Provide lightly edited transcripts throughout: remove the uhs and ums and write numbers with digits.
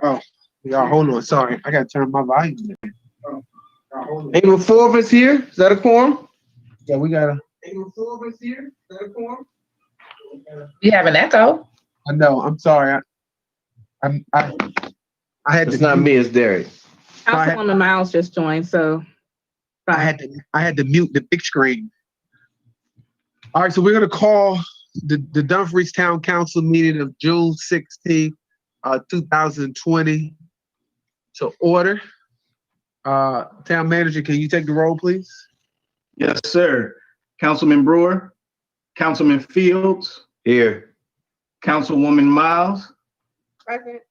Oh, y'all, hold on. Sorry, I gotta turn my volume down. April 4th is here. Is that a quorum? Yeah, we got a. April 4th is here. Is that a quorum? You have an echo. I know. I'm sorry. I had It's to. not me, it's Derek. Councilwoman Miles just joined, so I had to mute the big screen. All right, so we're gonna call the Dumfries Town Council meeting of June 16th, 2020 to order. Town Manager, can you take the roll, please? Yes, sir. Councilman Brewer, Councilman Fields, Here. Councilwoman Miles, present.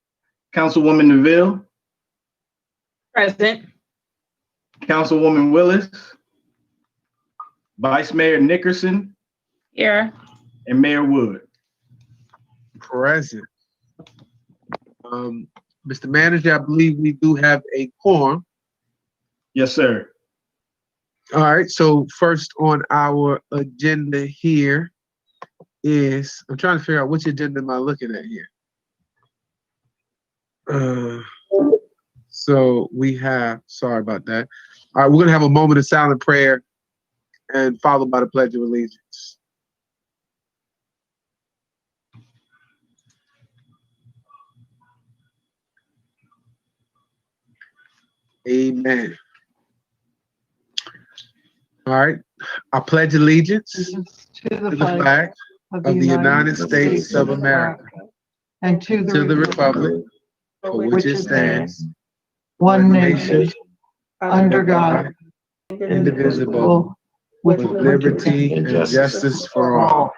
Councilwoman Neville, Present. Councilwoman Willis, Vice Mayor Nickerson, Here. and Mayor Wood. Present. Mr. Manager, I believe we do have a quorum. Yes, sir. All right, so first on our agenda here is, I'm trying to figure out which agenda am I looking at here. So we have, sorry about that. All right, we're gonna have a moment of silent prayer and followed by the Pledge of Allegiance. Amen. All right, I pledge allegiance to to the flag of the United States of America and to the republic for which it stands, one nation, under God, indivisible, with with liberty and justice for all.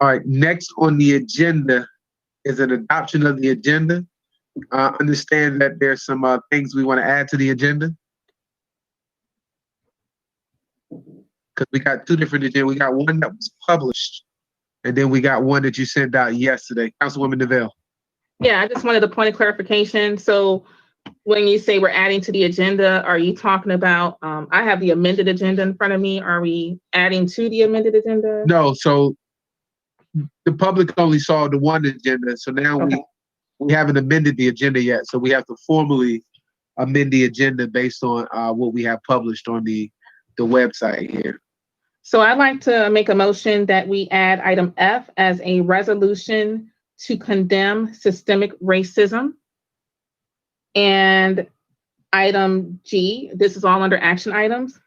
All right, next on the agenda is an adoption of the agenda. Understand that there's some things we want to add to the agenda. Because we got two different agendas. We got one that was published, and then we got one that you sent out yesterday. Councilwoman Neville. Yeah, I just wanted a point of clarification. So when you say we're adding to the agenda, are you talking about, I have the amended agenda in front of me. Are we adding to the amended agenda? No, so the public only saw the one agenda. So now Okay. we haven't amended the agenda yet. So we have to formally amend the agenda based on what we have published on the website here. So I'd like to make a motion that we add item F as a resolution to condemn systemic racism. And item G, this is all under action items,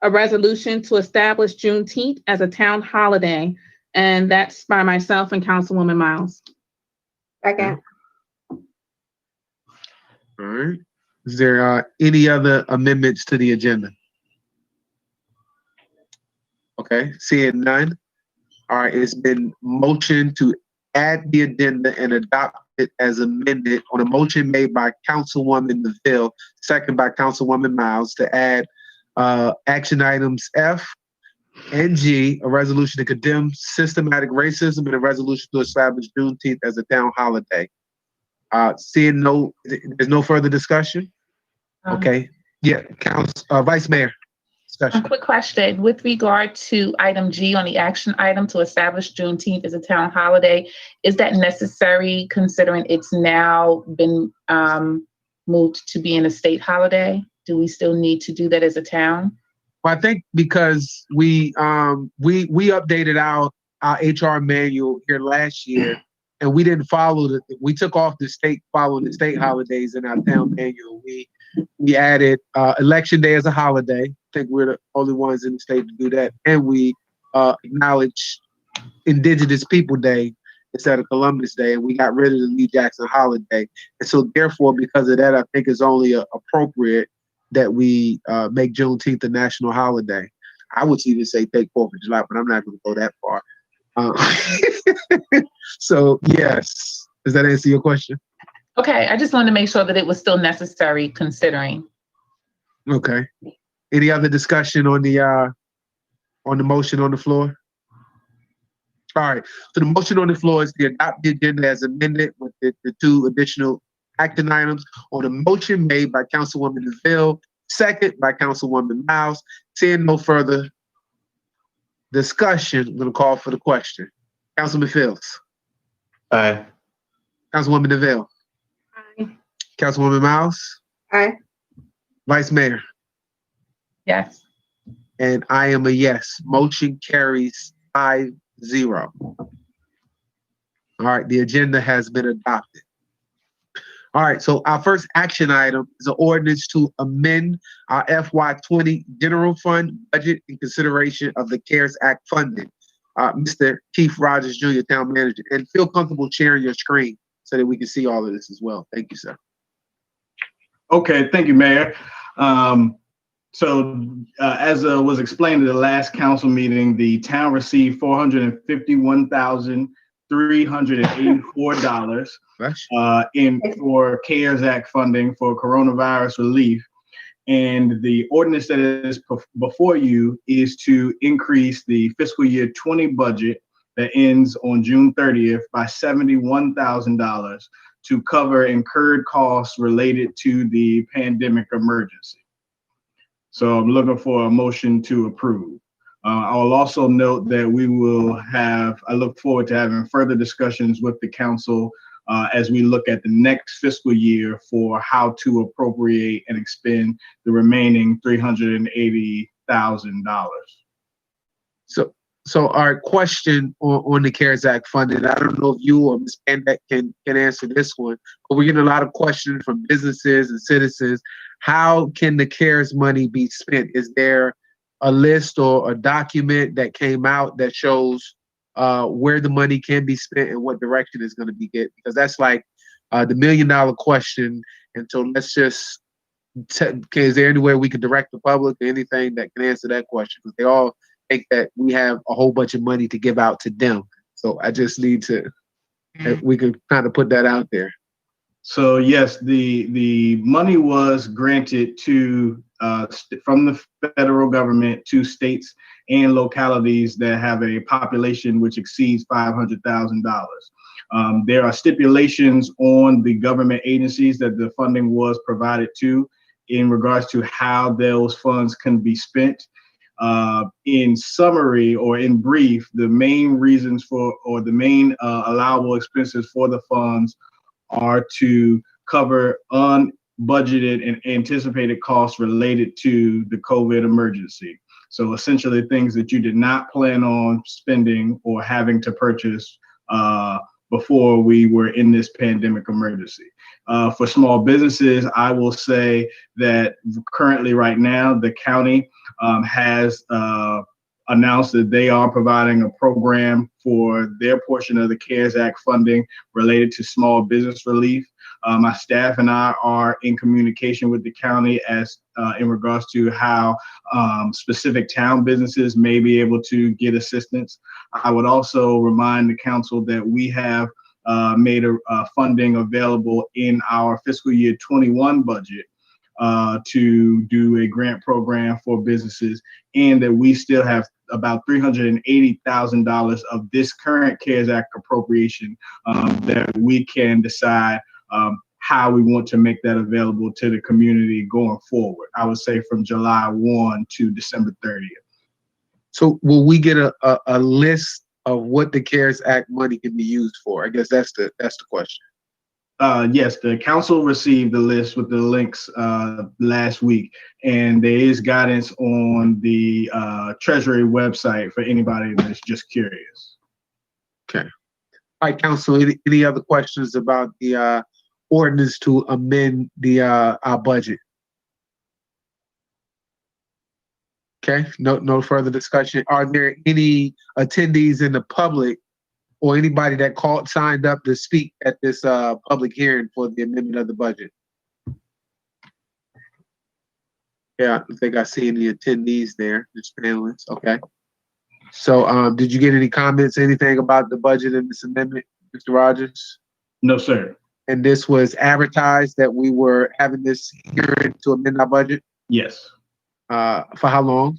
a resolution to establish Juneteenth as a town holiday. And that's by myself and Councilwoman Miles. Second. All right. Is there any other amendments to the agenda? Okay, seeing none. All right, it's been motioned to add the agenda and adopt it as amended on a motion made by Councilwoman Neville, second by Councilwoman Miles, to add action items F and G, a resolution to condemn systematic racism and a resolution to establish Juneteenth as a town holiday. Seeing there's no further discussion. Okay, yeah, Vice Mayor. A quick question with regard to item G on the action item to establish Juneteenth as a town holiday. Is that necessary considering it's now been moved to being a state holiday? Do we still need to do that as a town? Well, I think because we updated our HR manual here last year, and we didn't follow we took off the state following the state holidays in our town manual. We added Election Day as a holiday. I think we're the only ones in the state to do that, and we acknowledge Indigenous People Day instead of Columbus Day, and we got rid of the Lee Jackson holiday. And so, therefore, because of that, I think it's only appropriate that we make Juneteenth a national holiday. I would even say take 4th of July, but I'm not going to go that far. So, yes. Does that answer your question? Okay, I just wanted to make sure that it was still necessary considering. Okay. Any other discussion on the motion on the floor? All right. So the motion on the floor is to adopt the agenda as amended with the two additional action items on a motion made by Councilwoman Neville, second by Councilwoman Miles. Seeing no further discussion, I'm going to call for the question. Councilman Fields. Aye. Councilwoman DeVille, Aye. Councilwoman Miles, Aye. Vice Mayor, Yes. and I am a yes. Motion carries 5-0. All right, the agenda has been adopted. All right, so our first action item is an ordinance to amend our FY20 general fund budget in consideration of the CARES Act funding. Mr. Keith Rogers, Jr., Town Manager, and feel comfortable sharing your screen so that we can see all of this as well. Thank you, sir. Okay, thank you, Mayor. As was explained at the last council meeting, the town received $451,384 for CARES Act funding for coronavirus relief. And the ordinance that is before you is to increase the fiscal year 20 budget that ends on June 30th by $71,000 to cover incurred costs related to the pandemic emergency. So I'm looking for a motion to approve. I'll also note that I look forward to having further discussions with the council as we look at the next fiscal year for how to appropriate and expend the remaining $380,000. So our question on the CARES Act funding, I don't know if you or Ms. Pandek can answer this one, but we're getting a lot of questions from businesses and citizens. How can the CARES money be spent? Is there a list or a document that came out that shows where the money can be spent and what direction is going to be get? Because that's like the $1 million question. And so let's just, is there anywhere we can direct the public or anything that can answer that question? Because they all think that we have a whole bunch of money to give out to them. So I just need to, we can kind of put that out there. So yes, the money was granted to from the federal government to states and localities that have a population which exceeds $500,000. There are stipulations on the government agencies that the funding was provided to in regards to how those funds can be spent. In summary or in brief, the main reasons for, or the main allowable expenses for the funds are to cover unbudgeted and anticipated costs related to the COVID emergency. So essentially things that you did not plan on spending or having to purchase before we were in this pandemic emergency. For small businesses, I will say that currently right now, the county has announced that they are providing a program for their portion of the CARES Act funding related to small business relief. My staff and I are in communication with the county as in regards to how specific town businesses may be able to get assistance. I would also remind the council that we have made a funding available in our fiscal year 21 budget to do a grant program for businesses, and that we still have about $380,000 of this current CARES Act appropriation that we can decide how we want to make that available to the community going forward. I would say from July 1 to December 30th. So will we get a list of what the CARES Act money can be used for? I guess that's the question. Yes, the council received the list with the links last week, and there is guidance on the Treasury website for anybody that's just curious. Okay. All right, council, any other questions about the ordinance to amend the our budget? Okay, no further discussion. Are there any attendees in the public or anybody that signed up to speak at this public hearing for the amendment of the budget? Yeah, I don't think I see any attendees there, just panelists. Okay. So did you get any comments, anything about the budget and this amendment, Mr. Rogers? No, sir. And this was advertised that we were having this hearing to amend our budget? Yes. For how long?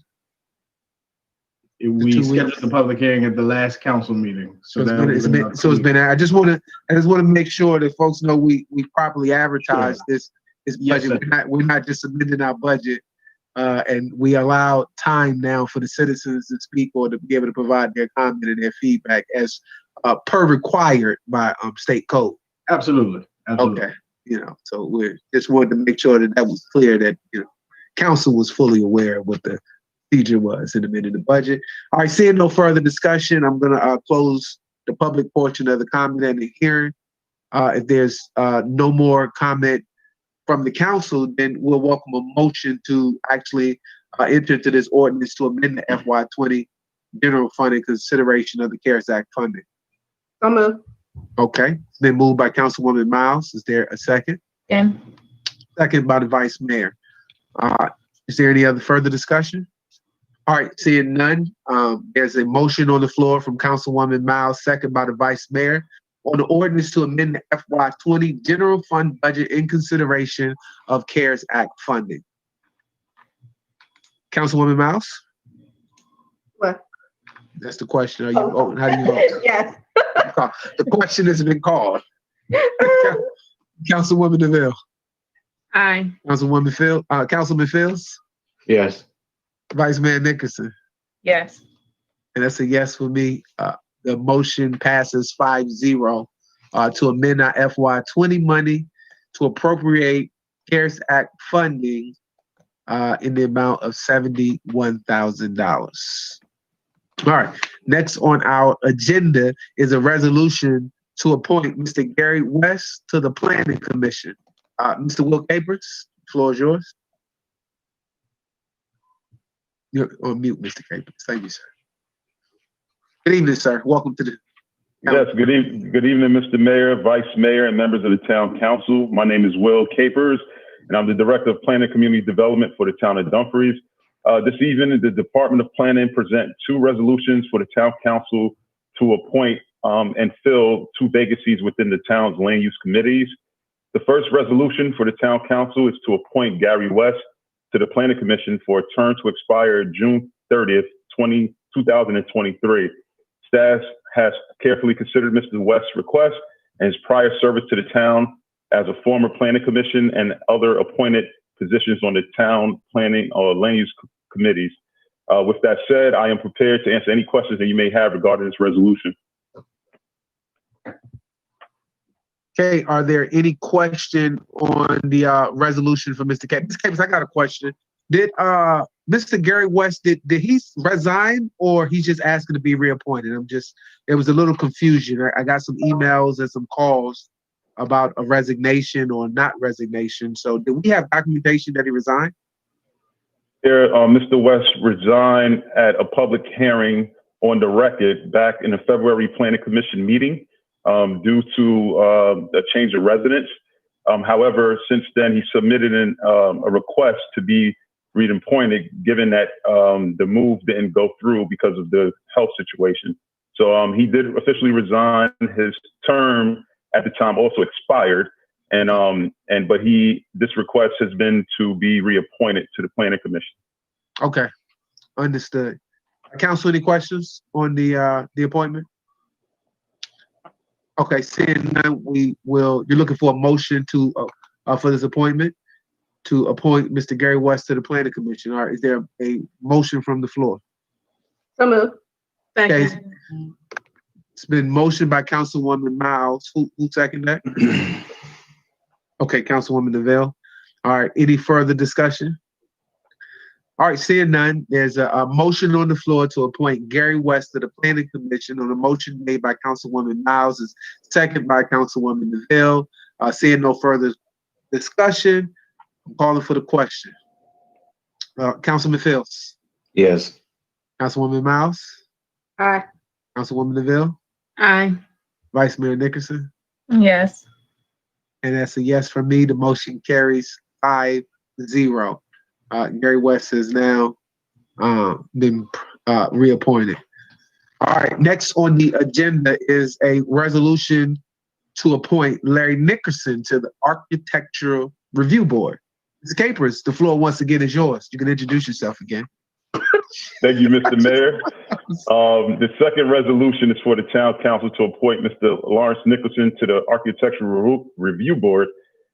We scheduled the public hearing at the last council meeting. So it's been. I just want to make sure that folks know we properly advertise this budget. Yes, we're not just amending our budget, and we allow time now for the citizens to speak or to be able to provide their comment and their feedback as per required by state code. Absolutely. Absolutely. Okay, so we just wanted to make sure that was clear that, council was fully aware of what the procedure was in amending the budget. All right, seeing no further discussion, I'm gonna close the public portion of the comment and the hearing. If there's no more comment from the council, then we'll welcome a motion to actually enter into this ordinance to amend the FY20 general fund in consideration of the CARES Act funding. So moved. Okay, it's been moved by Councilwoman Miles. Is there a second? And Second by the Vice Mayor. Is there any other further discussion? All right, seeing none, there's a motion on the floor from Councilwoman Miles, second by the Vice Mayor, on the ordinance to amend the FY20 general fund budget in consideration of CARES Act funding. Councilwoman Miles? What? That's the question. Are you voting? How do you vote? Yes. The question has been called. Councilwoman DeVille. Aye. Councilman Fields. Yes. Vice Mayor Nickerson. yes. And that's a yes for me. The motion passes 5-0 to amend our FY20 money to appropriate CARES Act funding in the amount of $71,000. All right. Next on our agenda is a resolution to appoint Mr. Gary West to the Planning Commission. Mr. Will Capers, the floor is yours. You're on mute, Mr. Capers. Thank you, sir. Good evening, sir. Welcome to the. Yes, good evening, Mr. Mayor, Vice Mayor, and members of the Town Council. My name is Will Capers, and I'm the Director of Planning and Community Development for the Town of Dumfries. This evening, the Department of Planning present two resolutions for the Town Council to appoint and fill two vacancies within the town's land use committees. The first resolution for the Town Council is to appoint Gary West to the Planning Commission for a term to expire June 30th, 2023. Staff has carefully considered Mr. West's request and his prior service to the town as a former planning commission and other appointed positions on the town planning or land use committees. With that said, I am prepared to answer any questions that you may have regarding this resolution. Okay, are there any question on the resolution for Mr. Capers? Mr. Capers, I got a question. Did Mr. Gary West, did he resign or he's just asking to be reappointed? There was a little confusion. I got some emails and some calls about a resignation or not resignation. So do we have documentation that he resigned? Here, Mr. West resigned at a public hearing on the record back in the February Planning Commission meeting due to a change of residence. However, since then, he submitted a request to be reappointed, given that the move didn't go through because of the health situation. So he did officially resign. His term at the time also expired, but this request has been to be reappointed to the Planning Commission. Okay, understood. Council, any questions on the appointment? Okay, seeing none, you're looking for a motion to for this appointment to appoint Mr. Gary West to the Planning Commission. All right, is there a motion from the floor? So moved. Okay, Second. it's been motioned by Councilwoman Miles. Who seconded that? Okay, Councilwoman DeVille. All right, any further discussion? All right, seeing none, there's a motion on the floor to appoint Gary West to the Planning Commission on a motion made by Councilwoman Miles, is second by Councilwoman DeVille. Seeing no further discussion, I'm calling for the question. Councilman Fields. Yes. Councilwoman Miles. Aye. Councilwoman DeVille. Aye. Vice Mayor Nickerson. Yes. And that's a yes for me. The motion carries 5-0. Gary West has now been reappointed. All right, next on the agenda is a resolution to appoint Larry Nickerson to the Architectural Review Board. Mr. Capers, the floor once again is yours. You can introduce yourself again. Thank you, Mr. Mayor. The second resolution is for the Town Council to appoint Mr. Lawrence Nicholson to the Architectural Review Board,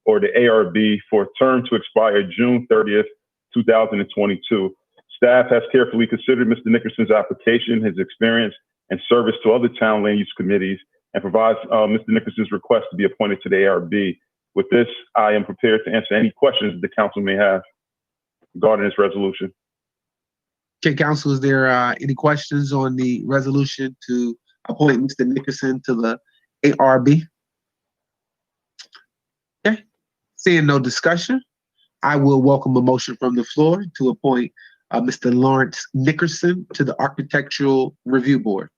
or the ARB, for a term to expire June 30th, 2022. Staff has carefully considered Mr. Nickerson's application, his experience, and service to other town land use committees, and provides Mr. Nickerson's request to be appointed to the ARB. With this, I am prepared to answer any questions the council may have regarding this resolution. Okay, council, is there any questions on the resolution to appoint Mr. Nickerson to the ARB? Okay, seeing no discussion, I will welcome a motion from the floor to appoint Mr. Lawrence Nickerson to the Architectural Review Board.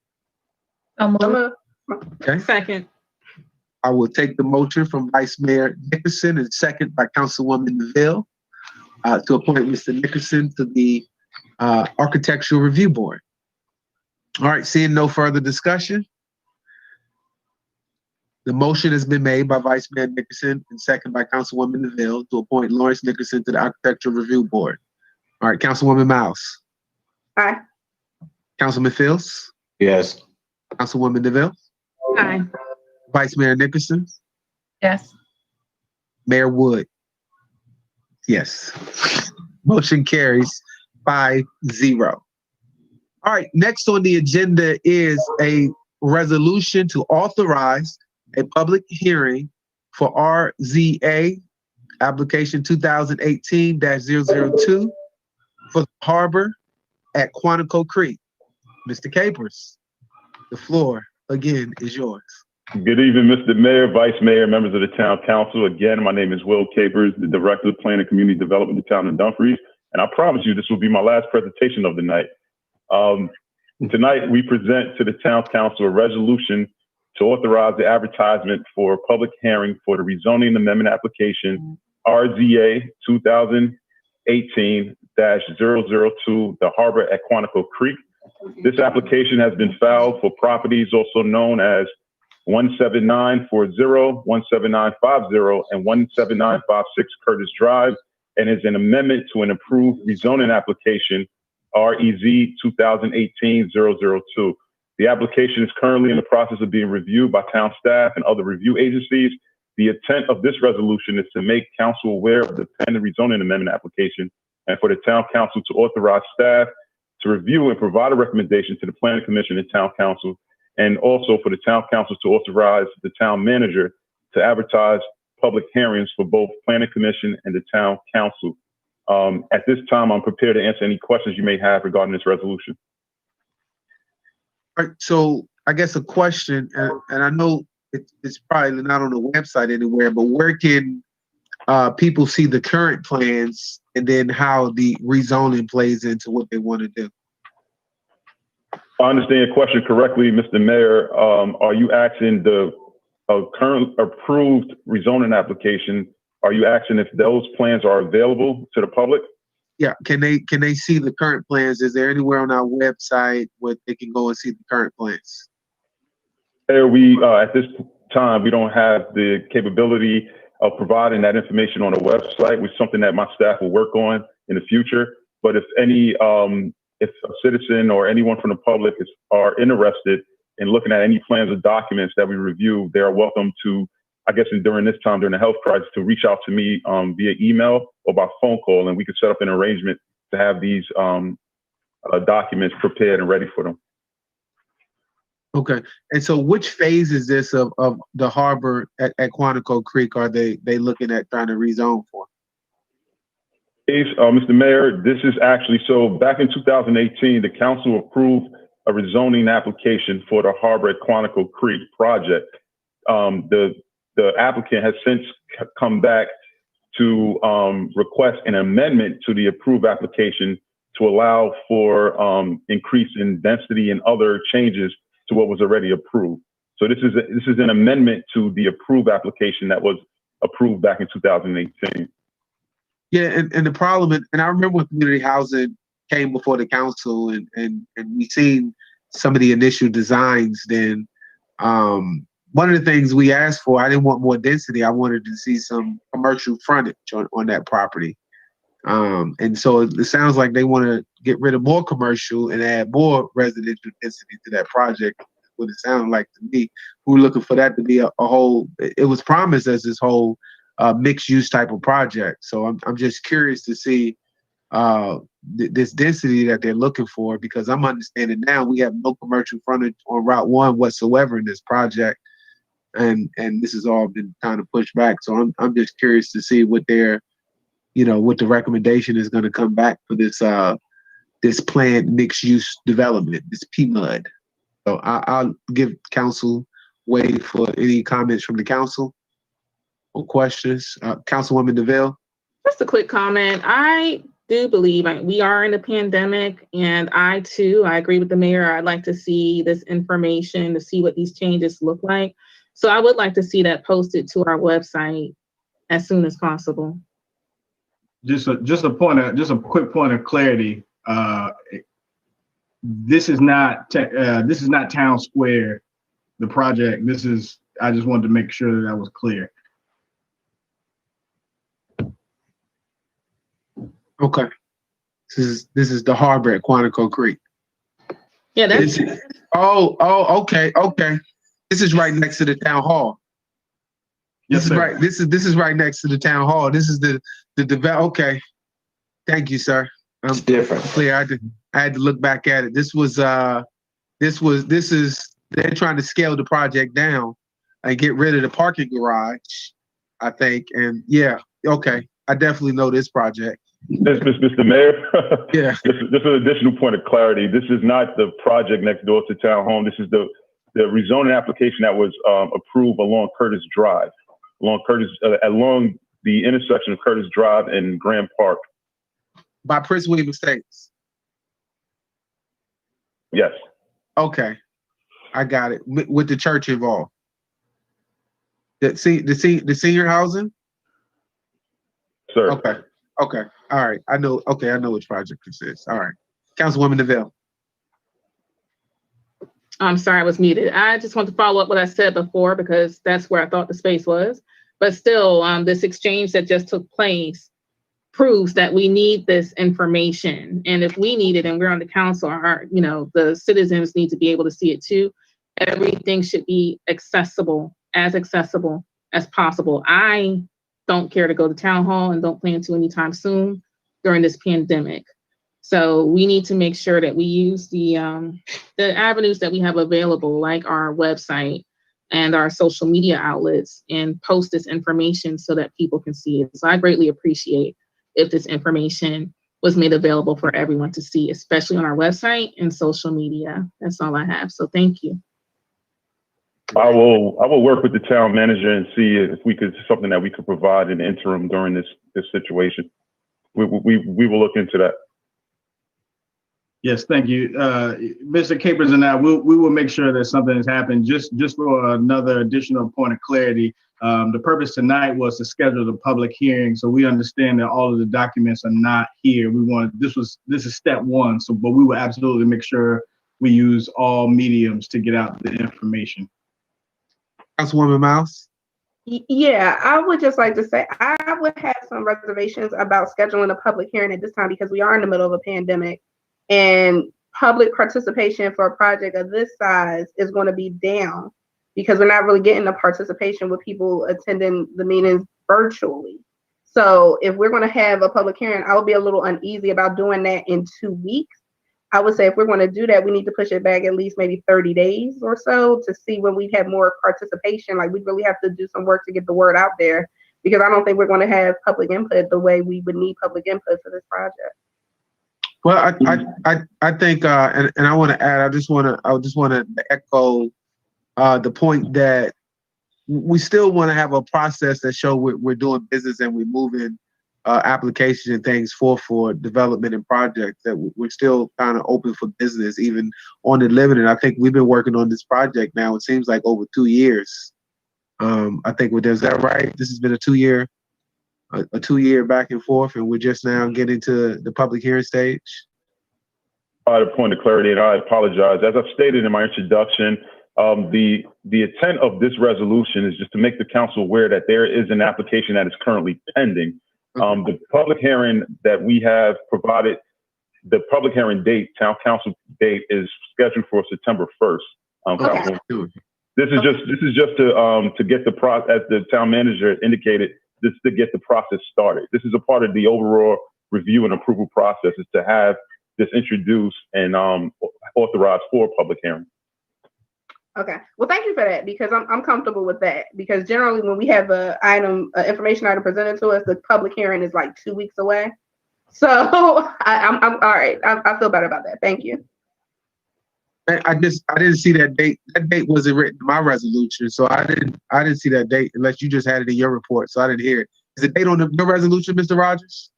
So moved. Okay, Second. I will take the motion from Vice Mayor Nickerson and second by Councilwoman Neville to appoint Mr. Nickerson to the Architectural Review Board. All right, seeing no further discussion, the motion has been made by Vice Mayor Nickerson and second by Councilwoman Neville to appoint Lawrence Nickerson to the Architectural Review Board. All right, Councilwoman Miles. Aye. Councilman Fields. Yes. Councilwoman Neville. Aye. Vice Mayor Nickerson. Yes. Mayor Wood. Yes. Motion carries 5-0. All right, next on the agenda is a resolution to authorize a public hearing for RZA application 2018-002 for the harbor at Quantico Creek. Mr. Capers, the floor again is yours. Good evening, Mr. Mayor, Vice Mayor, members of the Town Council. Again, my name is Will Capers, the Director of Planning and Community Development in the Town of Dumfries, and I promise you this will be my last presentation of the night. Tonight, we present to the Town Council a resolution to authorize the advertisement for a public hearing for the rezoning amendment application RZA 2018-002, the harbor at Quantico Creek. This application has been filed for properties also known as 17940, 17950, and 17956 Curtis Drive, and is an amendment to an approved rezoning application, REZ 2018-002. The application is currently in the process of being reviewed by town staff and other review agencies. The intent of this resolution is to make council aware of the pending rezoning amendment application and for the town council to authorize staff to review and provide a recommendation to the planning commission and town council, and also for the town council to authorize the town manager to advertise public hearings for both planning commission and the town council. At this time, I'm prepared to answer any questions you may have regarding this resolution. All right, so I guess a question, and I know it's probably not on the website anywhere, but where can people see the current plans and then how the rezoning plays into what they want to do? If I understand your question correctly, Mr. Mayor, are you asking the current approved rezoning application, are you asking if those plans are available to the public? Yeah, can they see the current plans? Is there anywhere on our website where they can go and see the current plans? We at this time, we don't have the capability of providing that information on the website, which is something that my staff will work on in the future. But if any, if a citizen or anyone from the public are interested in looking at any plans or documents that we review, they are welcome to, I guess, during this time, during the health crisis, to reach out to me via email or by phone call, and we can set up an arrangement to have these documents prepared and ready for them. Okay, and so which phase is this of the harbor at Quantico Creek are they looking at trying to rezone for? Mr. Mayor, this is actually, so back in 2018, the council approved a rezoning application for the harbor at Quantico Creek project. The applicant has since come back to request an amendment to the approved application to allow for increase in density and other changes to what was already approved. So this is an amendment to the approved application that was approved back in 2018. Yeah, and the problem, and I remember when community housing came before the council and we seen some of the initial designs, then one of the things we asked for, I didn't want more density. I wanted to see some commercial frontage on that property. And so it sounds like they want to get rid of more commercial and add more residential density to that project. What it sounded like to me. We were looking for that to be a whole, it was promised as this whole mixed use type of project. So I'm just curious to see this density that they're looking for, because I'm understanding now we have no commercial frontage on Route 1 whatsoever in this project. and this has all been kind of pushed back. So I'm just curious to see what their, what the recommendation is going to come back for this this planned mixed use development, this PMUD. So I'll give council way for any comments from the council or questions. Councilwoman DeVille. Just a quick comment. I do believe we are in a pandemic, and I agree with the mayor. I'd like to see this information to see what these changes look like. So I would like to see that posted to our website as soon as possible. Just a quick point of clarity. This is not Town Square, the project. I just wanted to make sure that was clear. Okay. This is the harbor at Quantico Creek. Yeah, that's okay. This is right next to the town hall. Yes, sir. This is right next to the town hall. This is the okay. Thank you, sir. It's different. Clear. I had to look back at it. This is they're trying to scale the project down and get rid of the parking garage, I think. And yeah, okay. I definitely know this project. Mr. Mayor, Yeah. Just an additional point of clarity. This is not the project next door to Town Hall. This is the rezoning application that was approved along Curtis Drive, along the intersection of Curtis Drive and Grand Park. By Prince William Estates. Yes. Okay. I got it. With the church involved. The senior housing? Sir. Okay. Okay. All right. I know which project this is. All right. Councilwoman DeVille. I'm sorry, I was muted. I just want to follow up what I said before, because that's where I thought the space was. But still, this exchange that just took place proves that we need this information. And if we need it and we're on the council, the citizens need to be able to see it too. Everything should be accessible as possible. I don't care to go to town hall and don't plan to anytime soon during this pandemic. So we need to make sure that we use the avenues that we have available, like our website and our social media outlets, and post this information so that people can see it. So I greatly appreciate if this information was made available for everyone to see, especially on our website and social media. That's all I have. So thank you. I will work with the town manager and see if something that we could provide in the interim during this situation. We will look into that. Yes, thank you. Mr. Capers and I, we will make sure that something has happened. Just for another additional point of clarity, the purpose tonight was to schedule the public hearing. So we understand that all of the documents are not here. This is step one. But we will absolutely make sure we use all mediums to get out the information. Councilwoman Mouse. Yeah, I would just like to say I would have some reservations about scheduling a public hearing at this time, because we are in the middle of a pandemic, and public participation for a project of this size is going to be down because we're not really getting the participation with people attending the meetings virtually. So if we're going to have a public hearing, I would be a little uneasy about doing that in 2 weeks. I would say if we're going to do that, we need to push it back at least maybe 30 days or so to see when we'd have more participation. Like, we really have to do some work to get the word out there, because I don't think we're going to have public input the way we would need public input for this project. Well, I think, and I want to add, I just want to echo the point that we still want to have a process that show we're doing business and we're moving applications and things for development and projects, that we're still kind of open for business, even on the limited. I think we've been working on this project now, it seems like over 2 years. I think is that right? This has been a 2 year back and forth, and we're just now getting to the public hearing stage. A point of clarity, and I apologize. As I've stated in my introduction, the intent of this resolution is just to make the council aware that there is an application that is currently pending. The public hearing that we have provided, the public hearing date, town council date, is scheduled for September 1st. Okay. This is just to get the process, as the town manager indicated, this to get the process started. This is a part of the overall review and approval process, is to have this introduced and authorized for a public hearing. Okay. Well, thank you for that because I'm comfortable with that because generally when we have a information item presented to us, the public hearing is like 2 weeks away. So I'm all right. I feel better about that. Thank you. I didn't see that date. That date wasn't written in my resolution, so I didn't see that date unless you just had it in your report, so I didn't hear it. Is the date on your resolution, Mr. Rogers,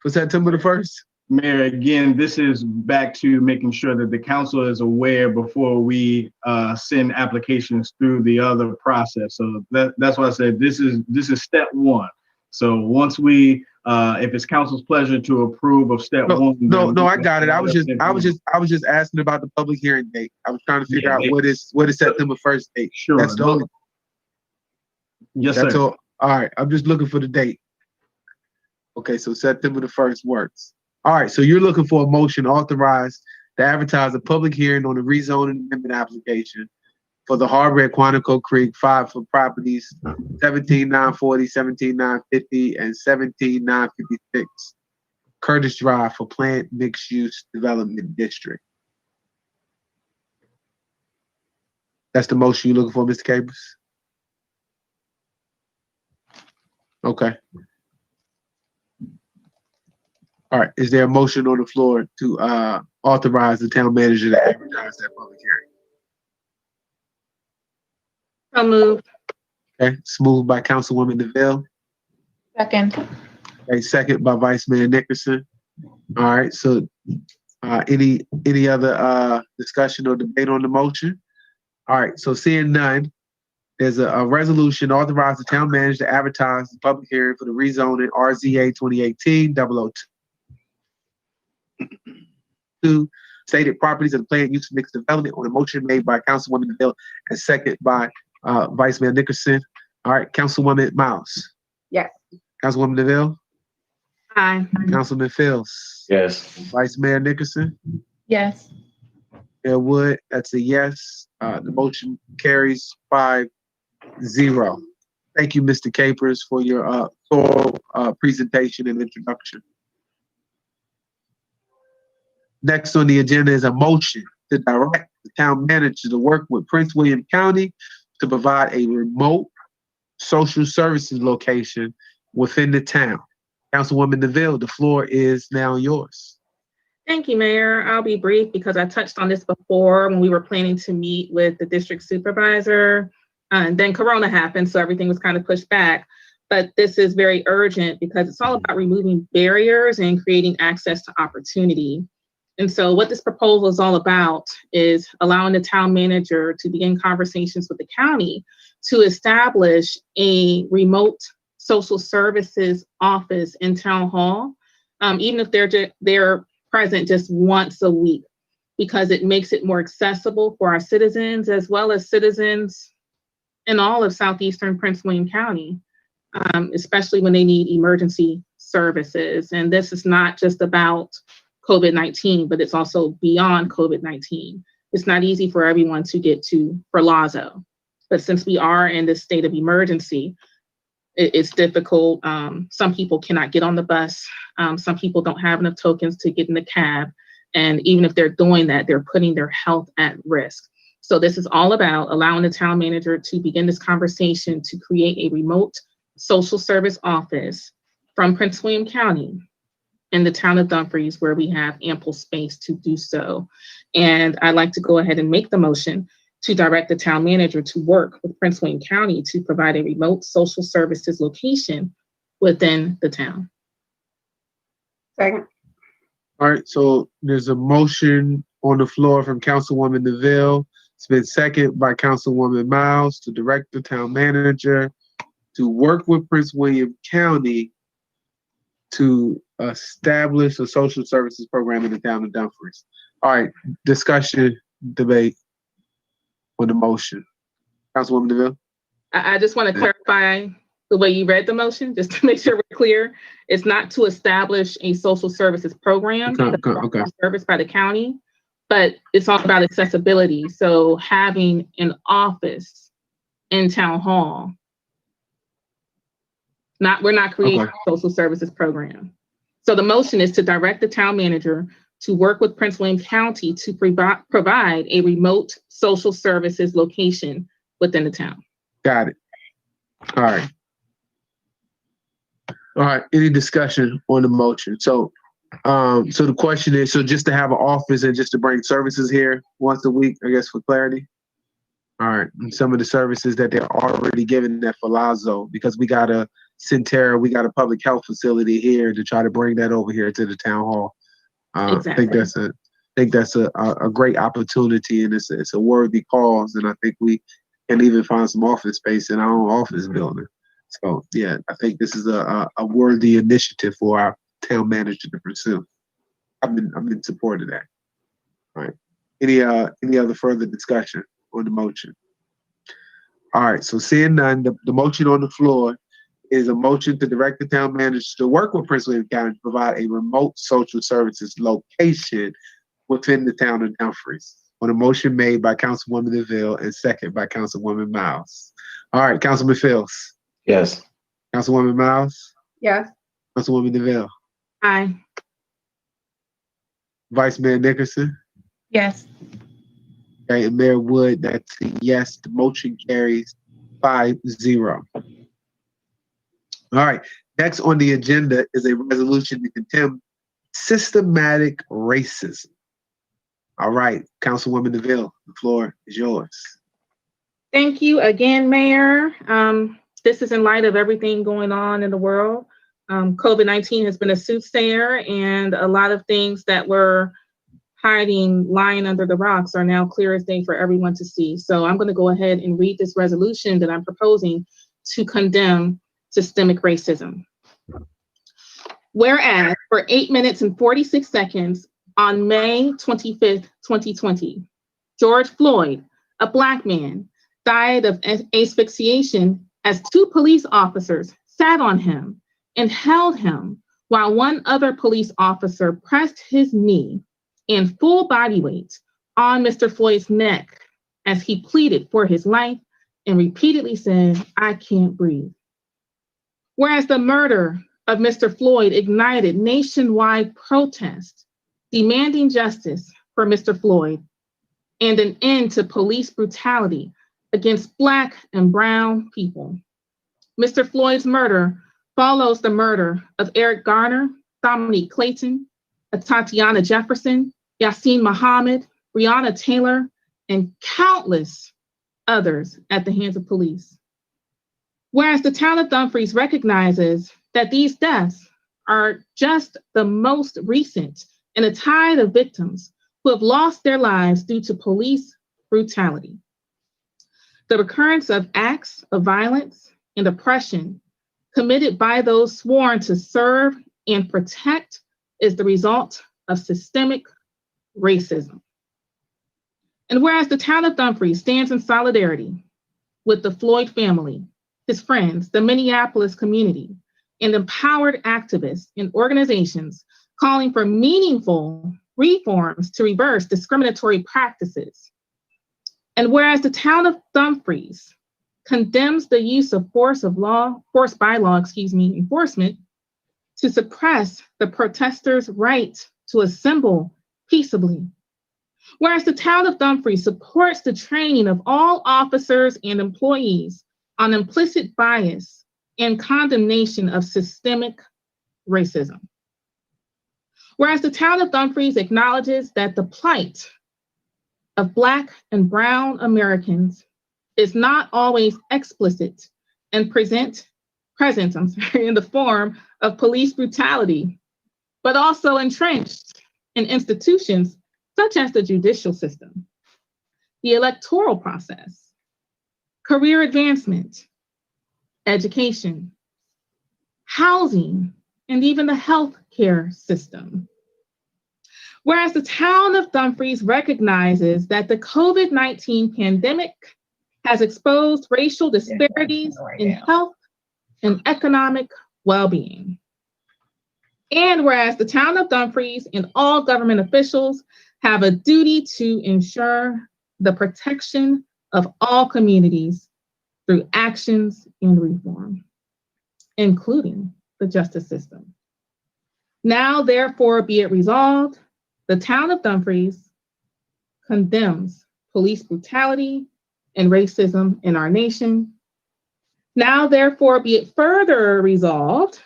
for September the 1st? Mayor, again, this is back to making sure that the council is aware before we send applications through the other process. So that's why I said this is step one. So once we, if it's council's pleasure to approve of step one. No, I got it. I was just asking about the public hearing date. I was trying to figure out what is September 1st date. Sure. That's the only. Yes, That's sir. all. All right. I'm just looking for the date. Okay, so September the 1st works. All right. So you're looking for a motion authorized to advertise a public hearing on the rezoning amendment application for the Harbor at Quantico Creek 5 for properties 17,940, 17,950, and 17,956 Curtis Drive for planned mixed-use development district. That's the motion you're looking for, Mr. Capers? Okay. All right. Is there a motion on the floor to authorize the town manager to advertise that public hearing? So moved. Okay, it's moved by Councilwoman DeVille. Second. Okay, second by Vice Mayor Nickerson. All right, so any other discussion or debate on the motion? All right, so seeing none, there's a resolution authorizing the town manager to advertise the public hearing for the rezoning RZA 2018-002 stated properties of the planned use of mixed development on a motion made by Councilwoman DeVille and second by Vice Mayor Nickerson. All right, Councilwoman Miles. Yes. Councilwoman DeVille. Aye. Councilman Fields. Yes. Vice Mayor Nickerson. Yes. Mayor Wood, that's a yes. The motion carries 5-0. Thank you, Mr. Capers, for your thorough presentation and introduction. Next on the agenda is a motion to direct the town manager to work with Prince William County to provide a remote social services location within the town. Councilwoman DeVille, the floor is now yours. Thank you, Mayor. I'll be brief because I touched on this before when we were planning to meet with the district supervisor. And then Corona happened, so everything was kind of pushed back. But this is very urgent because it's all about removing barriers and creating access to opportunity. And so what this proposal is all about is allowing the town manager to begin conversations with the county to establish a remote social services office in town hall, even if they're present just once a week, because it makes it more accessible for our citizens as well as citizens in all of southeastern Prince William County, especially when they need emergency services. And this is not just about COVID-19, but it's also beyond COVID-19. It's not easy for everyone to get to Ferlazzo, but since we are in this state of emergency, it's difficult. Some people cannot get on the bus. Some people don't have enough tokens to get in the cab. And even if they're doing that, they're putting their health at risk. So this is all about allowing the town manager to begin this conversation to create a remote social service office from Prince William County in the town of Dumfries, where we have ample space to do so. And I'd like to go ahead and make the motion to direct the town manager to work with Prince William County to provide a remote social services location within the town. Second. All right, so there's a motion on the floor from Councilwoman DeVille. It's been seconded by Councilwoman Miles to direct the town manager to work with Prince William County to establish a social services program in the town of Dumfries. All right, discussion, debate on the motion. Councilwoman DeVille? I just want to clarify the way you read the motion, just to make sure we're clear. It's not to establish a social services program Okay. serviced by the county, but it's all about accessibility. So having an office in town hall. We're not creating a social services program. So the motion is to direct the town manager to work with Prince William County to provide a remote social services location within the town. Got it. All right. All right. Any discussion on the motion? So the question is, so just to have an office and just to bring services here once a week, I guess, for clarity. All right. And some of the services that they're already giving at Palazzo, because we got a Centera, we got a public health facility here to try to bring that over here to the town hall. Exactly. I think that's a great opportunity, and it's a worthy cause, and I think we can even find some office space in our own office building. So yeah, I think this is a worthy initiative for our town manager to pursue. I'm in support of that. All right. Any other further discussion on the motion? All right. So seeing none, the motion on the floor is a motion to direct the town manager to work with Prince William County to provide a remote social services location within the town of Dumfries. On a motion made by Councilwoman DeVille and second by Councilwoman Miles. All right, Councilman Fields. Yes. Councilwoman Miles. Yes. Councilwoman DeVille. Aye. Vice Mayor Nickerson. Yes. Okay, and Mayor Wood, that's a yes. The motion carries 5-0. All right. Next on the agenda is a resolution to condemn systematic racism. All right, Councilwoman DeVille, the floor is yours. Thank you again, Mayor. This is in light of everything going on in the world. COVID-19 has been a soothsayer, and a lot of things that were lying under the rocks are now clear as day for everyone to see. So I'm going to go ahead and read this resolution that I'm proposing to condemn systemic racism. Whereas for 8 minutes and 46 seconds on May 25th, 2020, George Floyd, a Black man, died of asphyxiation as 2 police officers sat on him and held him while one other police officer pressed his knee and full body weight on Mr. Floyd's neck as he pleaded for his life and repeatedly said, "I can't breathe." Whereas the murder of Mr. Floyd ignited nationwide protests demanding justice for Mr. Floyd and an end to police brutality against Black and Brown people. Mr. Floyd's murder follows the murder of Eric Garner, Dominique Clayton, Tatiana Jefferson, Yasin Muhammad, Breonna Taylor, and countless others at the hands of police. Whereas the town of Dumfries recognizes that these deaths are just the most recent in a tide of victims who have lost their lives due to police brutality. The recurrence of acts of violence and oppression committed by those sworn to serve and protect is the result of systemic racism. And whereas the town of Dumfries stands in solidarity with the Floyd family, his friends, the Minneapolis community, and empowered activists and organizations calling for meaningful reforms to reverse discriminatory practices. And whereas the town of Dumfries condemns the use of force by law enforcement to suppress the protesters' right to assemble peaceably. Whereas the town of Dumfries supports the training of all officers and employees on implicit bias and condemnation of systemic racism. Whereas the town of Dumfries acknowledges that the plight of Black and Brown Americans is not always explicit and present in the form of police brutality, but also entrenched in institutions such as the judicial system, the electoral process, career advancement, education, housing, and even the healthcare system. Whereas the town of Dumfries recognizes that the COVID-19 pandemic has exposed racial disparities in health and economic well-being. And whereas the town of Dumfries and all government officials have a duty to ensure the protection of all communities through actions and reform, including the justice system. Now, therefore, be it resolved, the town of Dumfries condemns police brutality and racism in our nation. Now, therefore, be it further resolved,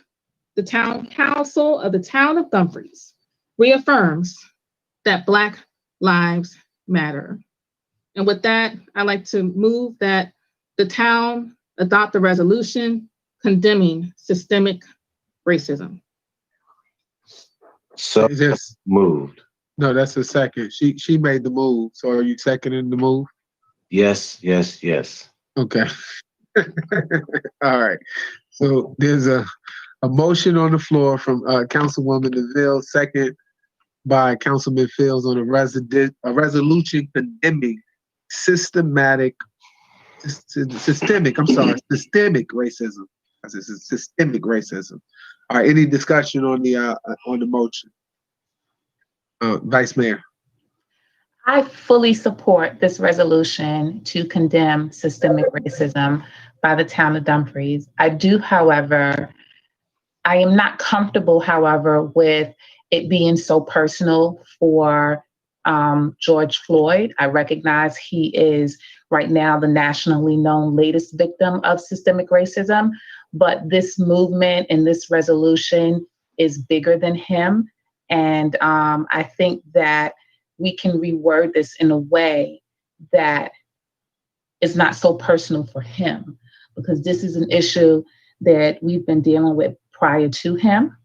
the town council of the town of Dumfries reaffirms that Black Lives Matter. And with that, I'd like to move that the town adopt a resolution condemning systemic racism. So Is this, moved. no, that's a second. She made the move. So are you seconding the move? Yes, yes, yes. Okay. All right. So there's a motion on the floor from Councilwoman DeVille, second by Councilman Fields on a resolution condemning systemic racism. I said systemic racism. All right. Any discussion on the motion? Vice Mayor. I fully support this resolution to condemn systemic racism by the town of Dumfries. I do, however, I am not comfortable, however, with it being so personal for George Floyd. I recognize he is right now the nationally known latest victim of systemic racism, but this movement and this resolution is bigger than him. And I think that we can reword this in a way that is not so personal for him, because this is an issue that we've been dealing with prior to him.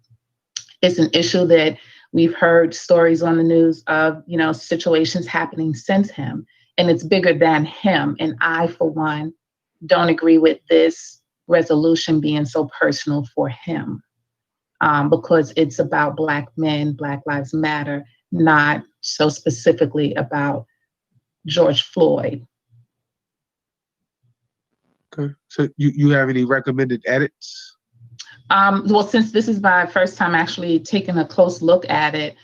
It's an issue that we've heard stories on the news of, situations happening since him, and it's bigger than him. And I, for one, don't agree with this resolution being so personal for him, because it's about Black men, Black Lives Matter, not so specifically about George Floyd. Okay. So you have any recommended edits? Well, since this is my first time actually taking a close look at it,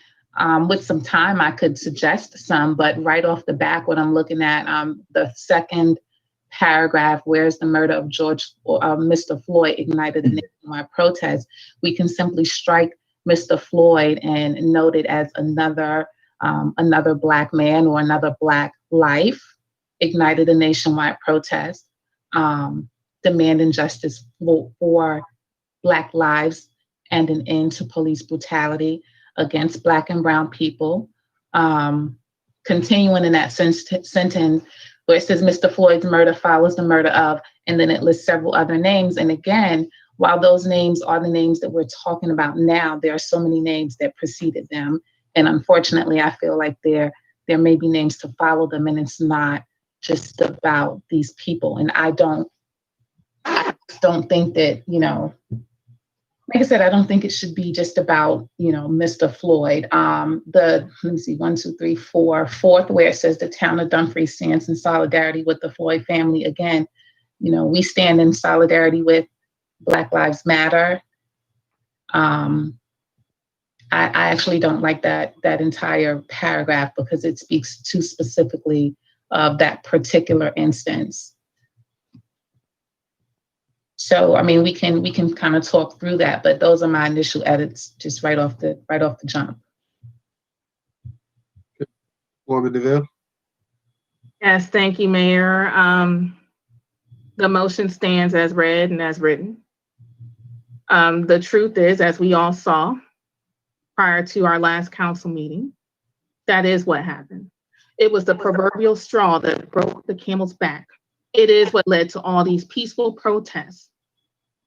with some time I could suggest some, but right off the back, what I'm looking at, the second paragraph, where's the murder of Mr. Floyd ignited a nationwide protest, we can simply strike Mr. Floyd and note it as another Black man or another Black life ignited a nationwide protest, demanding justice for Black lives and an end to police brutality against Black and brown people. Continuing in that sentence where it says Mr. Floyd's murder follows the murder of, and then it lists several other names. And again, while those names are the names that we're talking about now, there are so many names that preceded them. And unfortunately, I feel like there may be names to follow them, and it's not just about these people. And I don't think that, like I said, I don't think it should be just about, Mr. Floyd. Let me see, 1, 2, 3, 4, fourth, where it says the town of Dumfries stands in solidarity with the Floyd family. Again, we stand in solidarity with Black Lives Matter. I actually don't like that entire paragraph because it speaks too specifically of that particular instance. So, I mean, we can kind of talk through that, but those are my initial edits, just right off the jump. Woman DeVille? Yes, thank you, Mayor. The motion stands as read and as written. The truth is, as we all saw prior to our last council meeting, that is what happened. It was the proverbial straw that broke the camel's back. It is what led to all these peaceful protests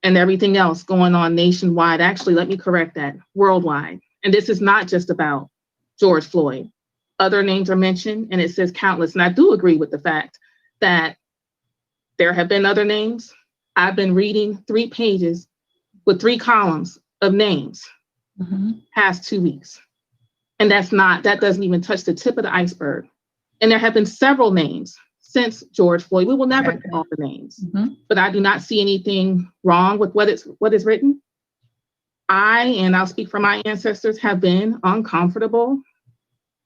and everything else going on nationwide. Actually, let me correct that, worldwide. And this is not just about George Floyd. Other names are mentioned, and it says countless. And I do agree with the fact that there have been other names. I've been reading 3 pages with 3 columns of names past 2 weeks. And that doesn't even touch the tip of the iceberg. And there have been several names since George Floyd. We will never get all the names, but I do not see anything wrong with what is written. And I'll speak for my ancestors, have been uncomfortable.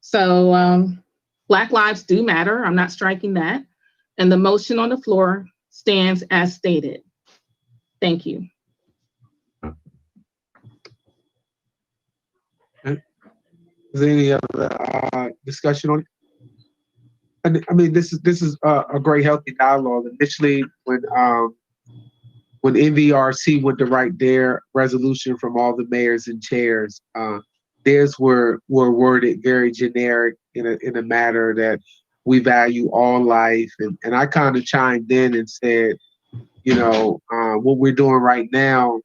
So Black lives do matter. I'm not striking that. And the motion on the floor stands as stated. Thank you. Is there any other discussion on it? And, I mean, this is a great healthy dialogue. Initially, when NVRC went to write their resolution from all the mayors and chairs, theirs were worded very generic in a matter that we value all life, and I kind of chimed in and said, what we're doing right now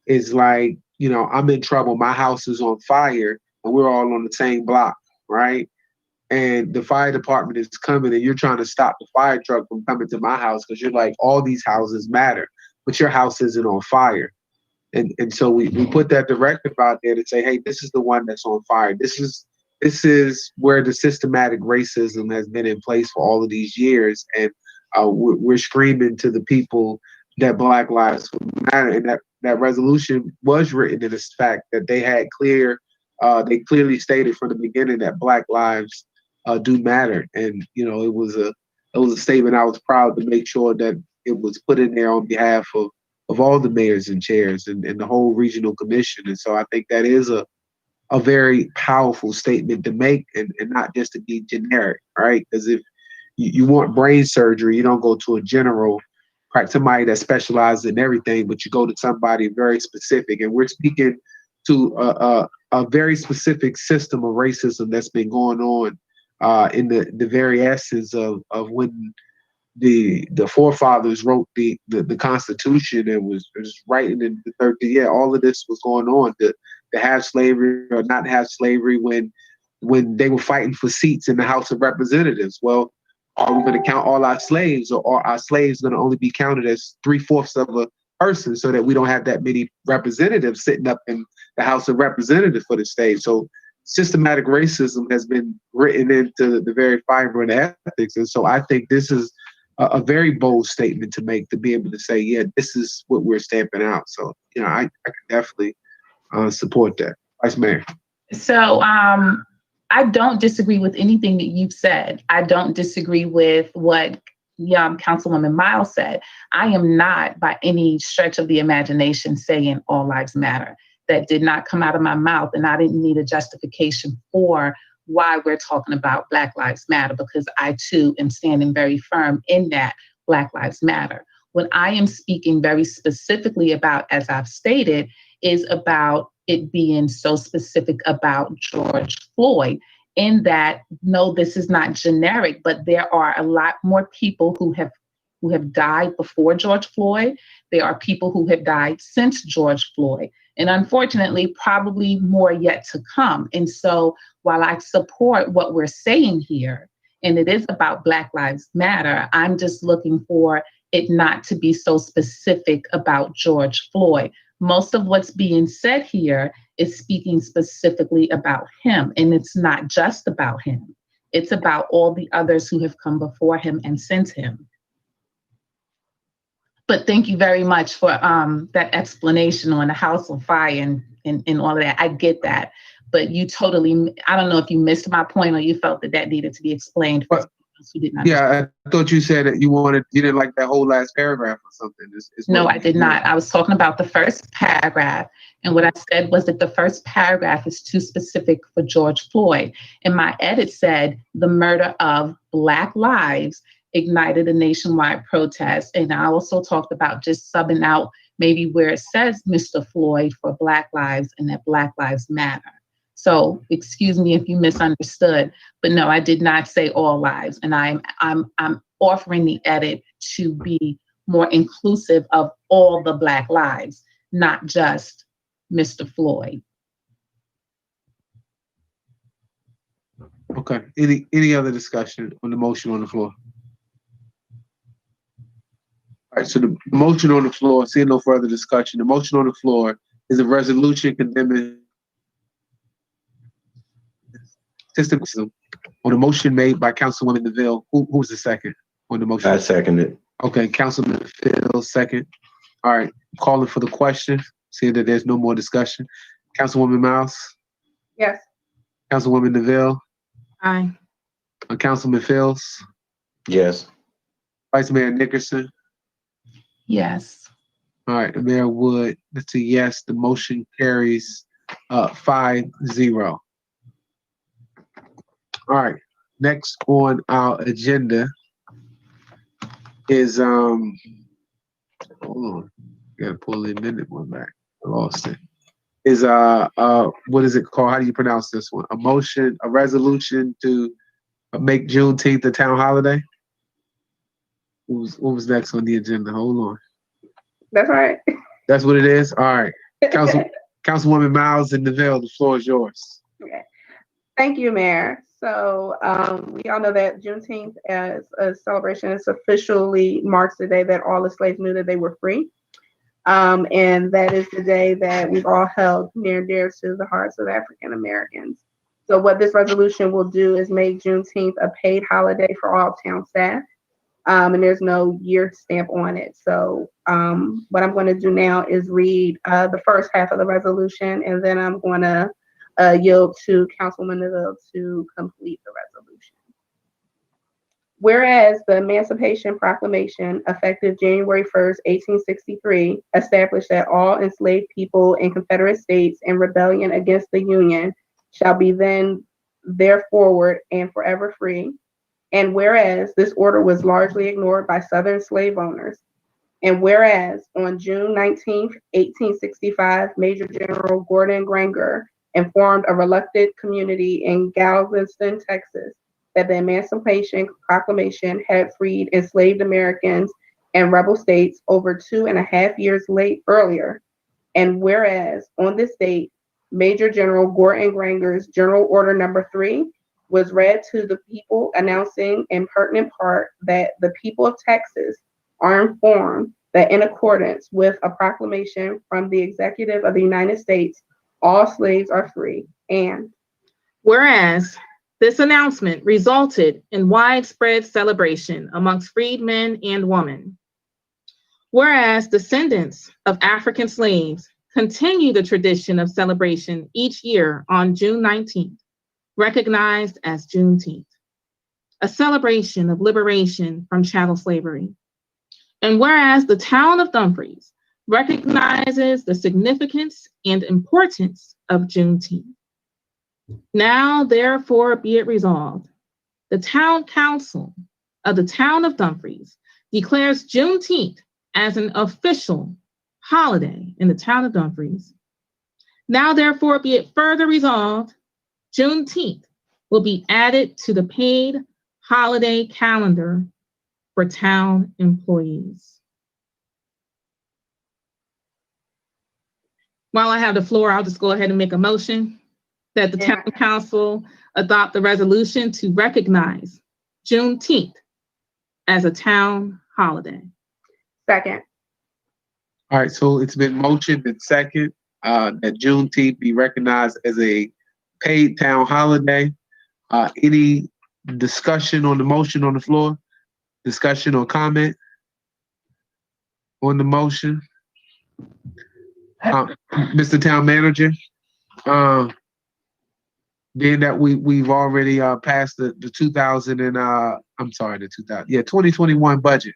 is like, I'm in trouble. My house is on fire, and we're all on the same block, right? And the fire department is coming, and you're trying to stop the fire truck from coming to my house because you're like, all these houses matter, but your house isn't on fire. And so we put that directive out there to say, hey, this is the one that's on fire. This is where the systematic racism has been in place for all of these years, and we're screaming to the people that Black Lives Matter, and that resolution was written in this fact that they had they clearly stated from the beginning that Black lives do matter, and it was a statement I was proud to make sure that it was put in there on behalf of all the mayors and chairs and the whole regional commission. And so I think that is a very powerful statement to make, and not just to be generic, right? Because if you want brain surgery, you don't go to a general, somebody that specializes in everything, but you go to somebody very specific. And we're speaking to a very specific system of racism that's been going on in the very essence of when the forefathers wrote the Constitution and was writing in the 30th year. All of this was going on to have slavery or not have slavery when they were fighting for seats in the House of Representatives. Well, are we going to count all our slaves, or are our slaves going to only be counted as 3/4 of a person so that we don't have that many representatives sitting up in the House of Representatives for the state? So systematic racism has been written into the very fiber and ethics. And so I think this is a very bold statement to make, to be able to say, yeah, this is what we're stamping out. So, I can definitely support that. Vice Mayor. So I don't disagree with anything that you've said. I don't disagree with what Councilwoman Miles said. I am not by any stretch of the imagination saying all lives matter. That did not come out of my mouth, and I didn't need a justification for why we're talking about Black Lives Matter, because I too am standing very firm in that Black Lives Matter. What I am speaking very specifically about, as I've stated, is about it being so specific about George Floyd, in that, no, this is not generic, but there are a lot more people who have died before George Floyd. There are people who have died since George Floyd. And unfortunately, probably more yet to come. And so while I support what we're saying here, and it is about Black Lives Matter, I'm just looking for it not to be so specific about George Floyd. Most of what's being said here is speaking specifically about him, and it's not just about him. It's about all the others who have come before him and since him. But thank you very much for that explanation on the House on Fire and all of that. I get that. But you totally, I don't know if you missed my point or you felt that needed to be explained for those who did not. Yeah, I thought you said that you didn't like that whole last paragraph or something. No, I did not. I was talking about the first paragraph. And what I said was that the first paragraph is too specific for George Floyd. And my edit said the murder of Black lives ignited a nationwide protest. And I also talked about just subbing out maybe where it says Mr. Floyd for Black lives and that Black lives matter. So excuse me if you misunderstood, but no, I did not say all lives. And I'm offering the edit to be more inclusive of all the Black lives, not just Mr. Floyd. Okay. Any other discussion on the motion on the floor? All right, so the motion on the floor, seeing no further discussion, the motion on the floor is a resolution condemning system. On the motion made by Councilwoman DeVille, who's the second on the motion? I second it. Okay, Councilman Phil, second. All right, calling for the question, seeing that there's no more discussion. Councilwoman Miles? Yes. Councilwoman DeVille? Aye. Councilman Phils? Yes. Vice Mayor Nickerson? Yes. All right, Mayor Wood, that's a yes. The motion carries 5-0. All right. Next on our agenda is hold on. Gotta pull the amended one back. I lost it. Is what is it called? How do you pronounce this one? A resolution to make Juneteenth a town holiday? What was next on the agenda? Hold on. That's right. That's what it is? All right. Councilwoman Miles and Neville, the floor is yours. Okay. Thank you, Mayor. So we all know that Juneteenth as a celebration is officially marks the day that all the slaves knew that they were free. And that is the day that we've all held near and dear to the hearts of African Americans. So what this resolution will do is make Juneteenth a paid holiday for all town staff. And there's no year stamp on it. So what I'm going to do now is read the first half of the resolution, and then I'm going to yield to Councilwoman Neville to complete the resolution. Whereas the Emancipation Proclamation, effective January 1st, 1863, established that all enslaved people in Confederate states in rebellion against the Union shall be then, thereforward, and forever free. And whereas this order was largely ignored by Southern slave owners. And whereas on June 19th, 1865, Major General Gordon Granger informed a reluctant community in Galveston, Texas, that the Emancipation Proclamation had freed enslaved Americans and rebel states over 2.5 years earlier. And whereas on this date, Major General Gordon Granger's General Order Number 3 was read to the people, announcing in pertinent part that the people of Texas are informed that in accordance with a proclamation from the Executive of the United States, all slaves are free. And whereas this announcement resulted in widespread celebration amongst freedmen and women. Whereas descendants of African slaves continue the tradition of celebration each year on June 19th, recognized as Juneteenth, a celebration of liberation from chattel slavery. And whereas the town of Dumfries recognizes the significance and importance of Juneteenth, now therefore be it resolved, the town council of the town of Dumfries declares Juneteenth as an official holiday in the town of Dumfries. Now therefore be it further resolved, Juneteenth will be added to the paid holiday calendar for town employees. While I have the floor, I'll just go ahead and make a motion that the town council adopt the resolution to recognize Juneteenth as a town holiday. second. All right, so it's been motioned and second that Juneteenth be recognized as a paid town holiday. Any discussion on the motion on the floor? Discussion or comment on the motion? Mr. Town Manager, being that we've already passed the 2021 budget,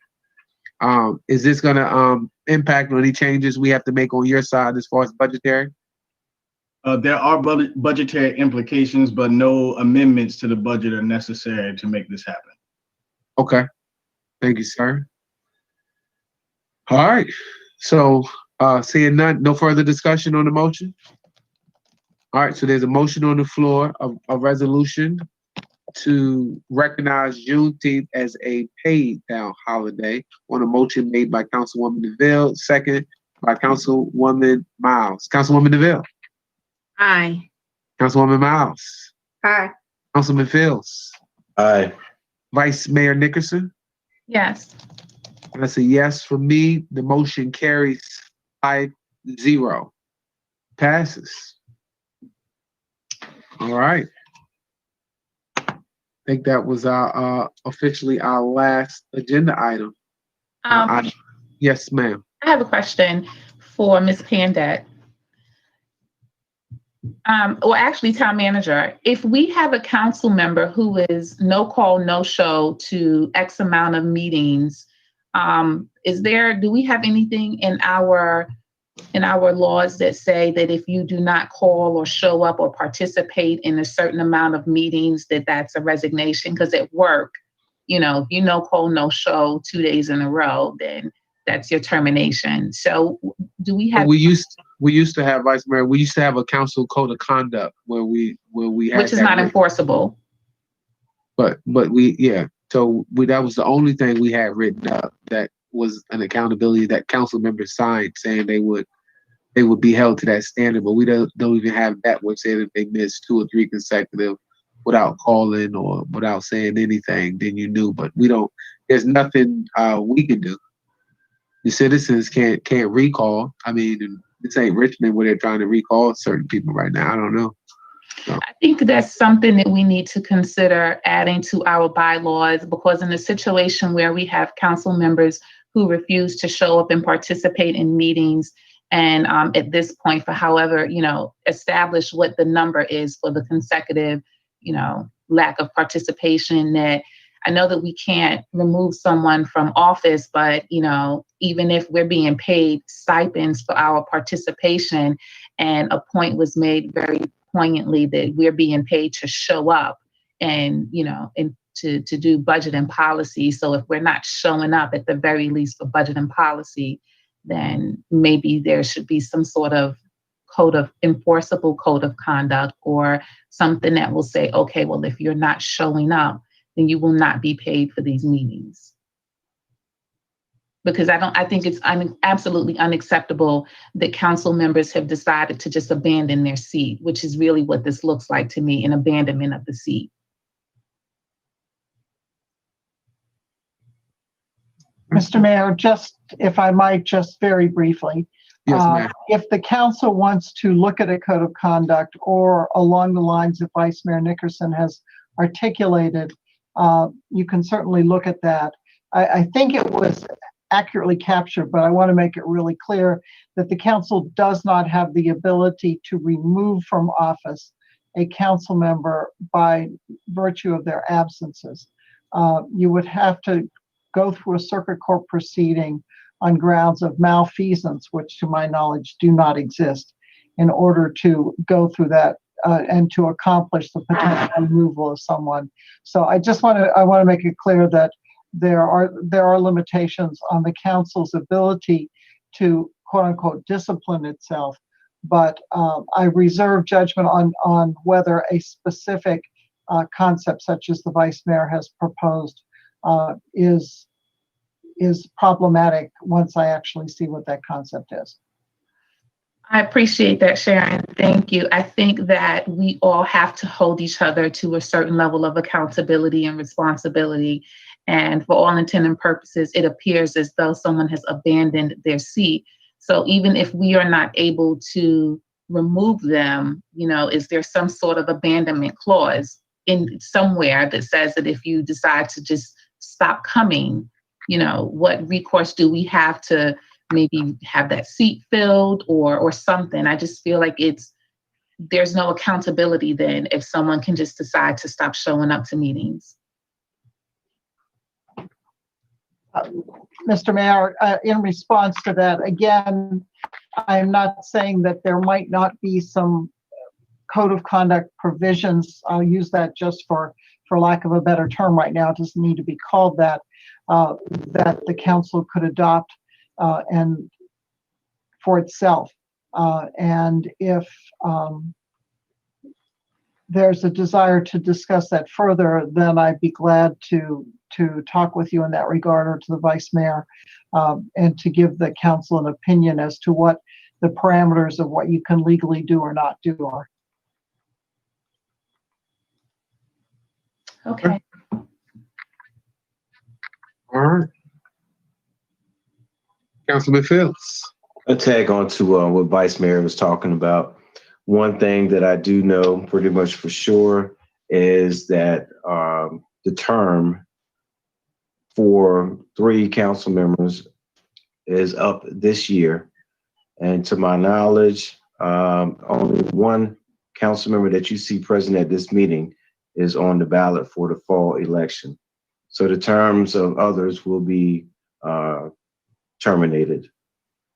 is this gonna impact on any changes we have to make on your side as far as budgetary? There are budgetary implications, but no amendments to the budget are necessary to make this happen. Okay, thank you, sir. All right, so seeing none, no further discussion on the motion. All right, so there's a motion on the floor of a resolution to recognize Juneteenth as a paid town holiday on a motion made by Councilwoman DeVille, second by Councilwoman Miles. Councilwoman DeVille. Aye. Councilwoman Miles. Aye. Councilman Fields. Aye. Vice Mayor Nickerson. Yes. That's a yes for me. The motion carries 5-0. Passes. All right. I think that was our officially our last agenda item. Yes, ma'am. I have a question for Ms. Pandat. Well, actually, town manager, if we have a council member who is no call, no show to X amount of meetings, do we have anything in our in our laws that say that if you do not call or show up or participate in a certain amount of meetings, that's a resignation. Because at work, if you no call, no show 2 days in a row, then that's your termination. So do we have? We used to have, Vice Mayor, we used to have a council code of conduct where we had, which is not enforceable. But that was the only thing we had written up that was an accountability that council members signed, saying they would be held to that standard. But we don't even have that, which said if they missed 2 or 3 consecutive without calling or without saying anything, then you knew. But there's nothing we can do. The citizens can't recall. I mean, this ain't Richmond where they're trying to recall certain people right now. I don't know. So. I think that's something that we need to consider adding to our bylaws, because in a situation where we have council members who refuse to show up and participate in meetings, and at this point, for however, establish what the number is for the consecutive, lack of participation, that I know that we can't remove someone from office, but, even if we're being paid stipends for our participation, and a point was made very poignantly that we're being paid to show up and, and to do budget and policy. So if we're not showing up at the very least for budget and policy, then maybe there should be some sort of enforceable code of conduct, or something that will say, okay, well, if you're not showing up, then you will not be paid for these meetings. Because I think it's absolutely unacceptable that council members have decided to just abandon their seat, which is really what this looks like to me, an abandonment of the seat. Mr. Mayor, just if I might, just very briefly, Yes, ma'am. if the council wants to look at a code of conduct, or along the lines that Vice Mayor Nickerson has articulated, you can certainly look at that. I think it was accurately captured, but I want to make it really clear that the council does not have the ability to remove from office a council member by virtue of their absences. You would have to go through a circuit court proceeding on grounds of malfeasance, which to my knowledge do not exist, in order to go through that and to accomplish the potential removal of someone. So I want to make it clear that there are limitations on the council's ability to quote unquote discipline itself, but I reserve judgment on whether a specific concept such as the Vice Mayor has proposed is problematic once I actually see what that concept is. I appreciate that, Sharon. Thank you. I think that we all have to hold each other to a certain level of accountability and responsibility. And for all intent and purposes, it appears as though someone has abandoned their seat. So even if we are not able to remove them, is there some sort of abandonment clause in somewhere that says that if you decide to just stop coming, what recourse do we have to maybe have that seat filled or something? I just feel like there's no accountability then if someone can just decide to stop showing up to meetings. Mr. Mayor, in response to that, again, I'm not saying that there might not be some code of conduct provisions. I'll use that just for lack of a better term right now. It doesn't need to be called that, that the council could adopt and for itself. And if there's a desire to discuss that further, then I'd be glad to talk with you in that regard, or to the Vice Mayor, and to give the council an opinion as to what the parameters of what you can legally do or not do are. Okay. All right. Councilman Phillips. A tag on to what Vice Mayor was talking about. One thing that I do know pretty much for sure is that the term for 3 council members is up this year. And to my knowledge, only 1 council member that you see present at this meeting is on the ballot for the fall election. So the terms of others will be terminated.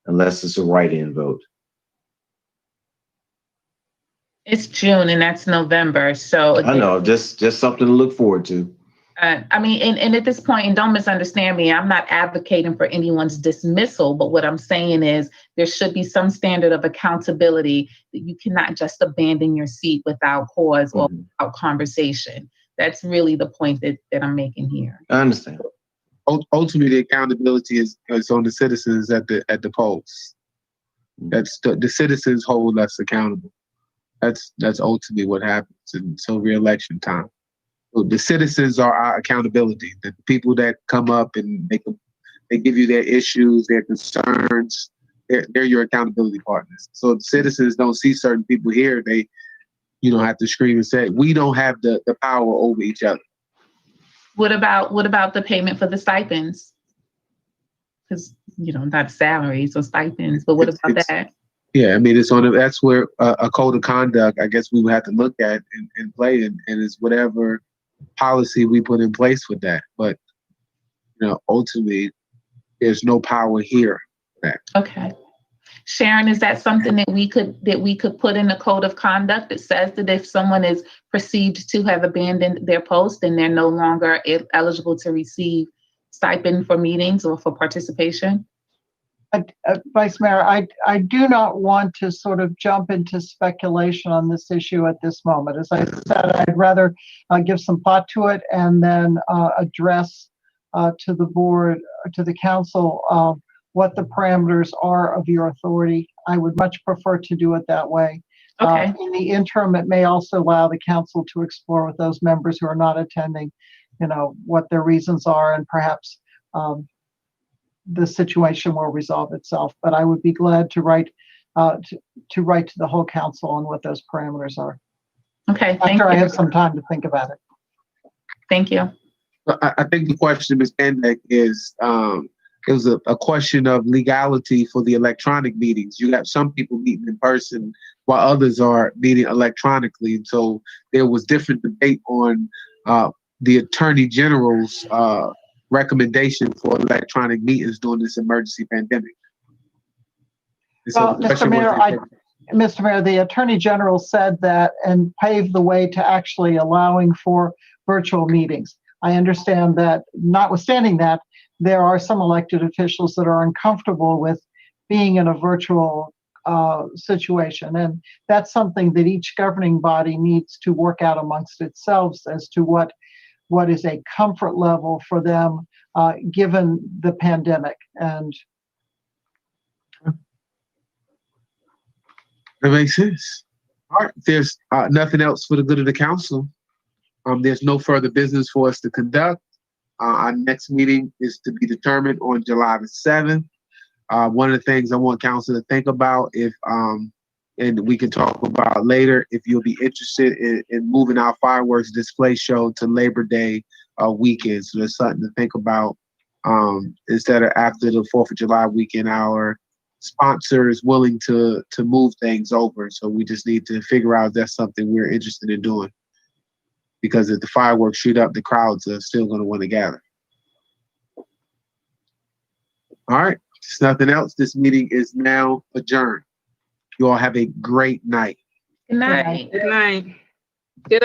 unless it's a write-in vote. It's June and that's November. So I know, just something to look forward to. I mean, and at this point, and don't misunderstand me, I'm not advocating for anyone's dismissal, but what I'm saying is there should be some standard of accountability that you cannot just abandon your seat without cause or without conversation. That's really the point that I'm making here. I understand. Ultimately, the accountability is on the citizens at the polls. That's the citizens hold us accountable. That's ultimately what happens until re-election time. So the citizens are our accountability. The people that come up and they give you their issues, their concerns. They're your accountability partners. So if citizens don't see certain people here, they have to scream and say, we don't have the power over each other. What about the payment for the stipends? Because not salaries or stipends, but what about that? Yeah, I mean, that's where a code of conduct, I guess we would have to look at and play, and it's whatever policy we put in place with that. But ultimately, there's no power here for that. Okay. Sharon, is that something that we could put in the code of conduct that says that if someone is perceived to have abandoned their post, then they're no longer eligible to receive stipend for meetings or for participation? Vice Mayor, I do not want to sort of jump into speculation on this issue at this moment. As I said, I'd rather give some thought to it and then address to the board, to the council, what the parameters are of your authority. I would much prefer to do it that way. Okay. In the interim, it may also allow the council to explore with those members who are not attending, what their reasons are, and perhaps the situation will resolve itself. But I would be glad to write to the whole council on what those parameters are. Okay. Thank After you. I have some time to think about it. Thank you. I think the question, Ms. Pendek, is it was a question of legality for the electronic meetings. You have some people meeting in person while others are meeting electronically. And so there was different debate on the Attorney General's recommendation for electronic meetings during this emergency pandemic. Well, Mr. Mayor, the Attorney General said that and paved the way to actually allowing for virtual meetings. I understand that, notwithstanding that, there are some elected officials that are uncomfortable with being in a virtual situation. And that's something that each governing body needs to work out amongst itself as to what is a comfort level for them given the pandemic. And that makes sense. All right, there's nothing else for the good of the council. There's no further business for us to conduct. Our next meeting is to be determined on July the 7th. One of the things I want council to think about, and we can talk about later, if you'll be interested in moving our fireworks display show to Labor Day weekend. So there's something to think about instead of after the 4th of July weekend. Our sponsor is willing to move things over. So we just need to figure out if that's something we're interested in doing. Because if the fireworks shoot up, the crowds are still going to want to gather. All right. There's nothing else. This meeting is now adjourned. You all have a great night. Good night. Good night. Good